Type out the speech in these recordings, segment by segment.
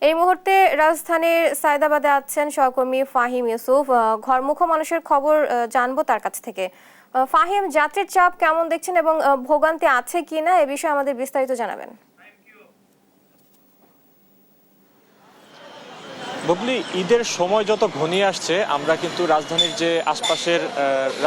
এই মুহূর্তে রাজধানীর সায়দাবাদে আছেন সহকর্মী ফাহিম ইউসুফ। ঘরমুখো মানুষের খবর জানবো তার কাছ থেকে। ফাহিম, যাত্রীর চাপ কেমন দেখছেন এবং ভোগান্তি আছে কিনা এ বিষয়ে আমাদের বিস্তারিত জানাবেন। বুবলি, ঈদের সময় যত ঘনিয়ে আসছে আমরা কিন্তু রাজধানীর যে আশপাশের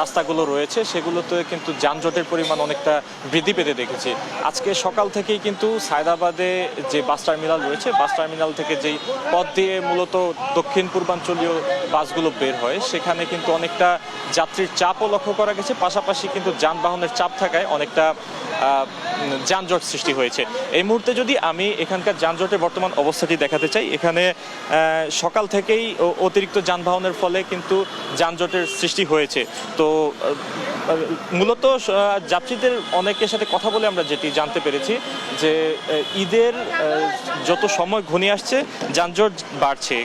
রাস্তাগুলো রয়েছে সেগুলোতে কিন্তু যানজটের পরিমাণ অনেকটা বৃদ্ধি পেতে দেখেছি। আজকে সকাল থেকেই কিন্তু সায়দাবাদে যে বাস টার্মিনাল রয়েছে, বাস টার্মিনাল থেকে যেই পথ দিয়ে মূলত দক্ষিণ পূর্বাঞ্চলীয় বাসগুলো বের হয় সেখানে কিন্তু অনেকটা যাত্রীর চাপও লক্ষ্য করা গেছে। পাশাপাশি কিন্তু যানবাহনের চাপ থাকায় অনেকটা যানজট সৃষ্টি হয়েছে। এই মুহূর্তে যদি আমি এখানকার যানজটের বর্তমান অবস্থাটি দেখাতে চাই, এখানে সকাল থেকেই অতিরিক্ত যানবাহনের ফলে কিন্তু যানজটের সৃষ্টি হয়েছে। তো মূলত যাত্রীদের অনেকের সাথে কথা বলে আমরা যেটি জানতে পেরেছি যে ঈদের যত সময় ঘনিয়ে আসছে যানজট বাড়ছে।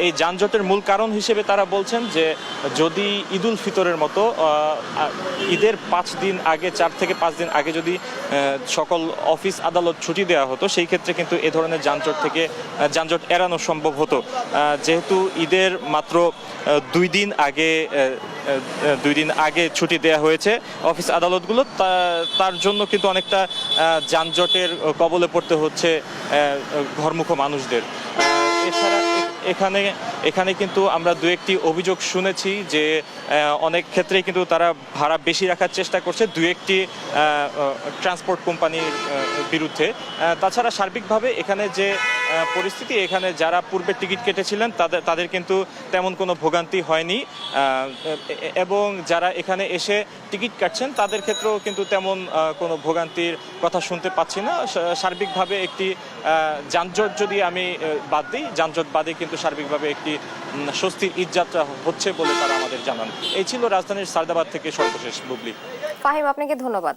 এই যানজটের মূল কারণ হিসেবে তারা বলছেন যে যদি ঈদুল ফিতরের মতো ঈদের 5 দিন আগে, 4 থেকে 5 দিন আগে যদি সকল অফিস আদালত ছুটি দেওয়া হতো সেই ক্ষেত্রে কিন্তু এ ধরনের যানজট এড়ানো সম্ভব হতো। যেহেতু ঈদের মাত্র 2 দিন আগে ছুটি দেওয়া হয়েছে অফিস আদালতগুলো, তার জন্য কিন্তু অনেকটা যানজটের কবলে পড়তে হচ্ছে ঘরমুখো মানুষদের। এছাড়া এখানে কিন্তু আমরা দু একটি অভিযোগ শুনেছি যে অনেক ক্ষেত্রেই কিন্তু তারা ভাড়া বেশি রাখার চেষ্টা করছে দু একটি ট্রান্সপোর্ট কোম্পানির বিরুদ্ধে। তাছাড়া সার্বিকভাবে এখানে যে পরিস্থিতি, এখানে যারা পূর্বে টিকিট কেটেছিলেন তাদের কিন্তু তেমন কোনো ভোগান্তি হয়নি, এবং যারা এখানে এসে টিকিট কাটছেন তাদের ক্ষেত্রেও কিন্তু তেমন কোনো ভোগান্তির কথা শুনতে পাচ্ছি না। সার্বিকভাবে একটি যানজট যদি আমি বাদ দিই, যানজট বাদে কিন্তু সার্বিকভাবে একটি স্বস্তির ঈদযাত্রা হচ্ছে বলে তারা আমাদের জানান। এই ছিল রাজধানীর সায়দাবাদ থেকে সর্বশেষ। বুবলি। ফাহিম, আপনাকে ধন্যবাদ।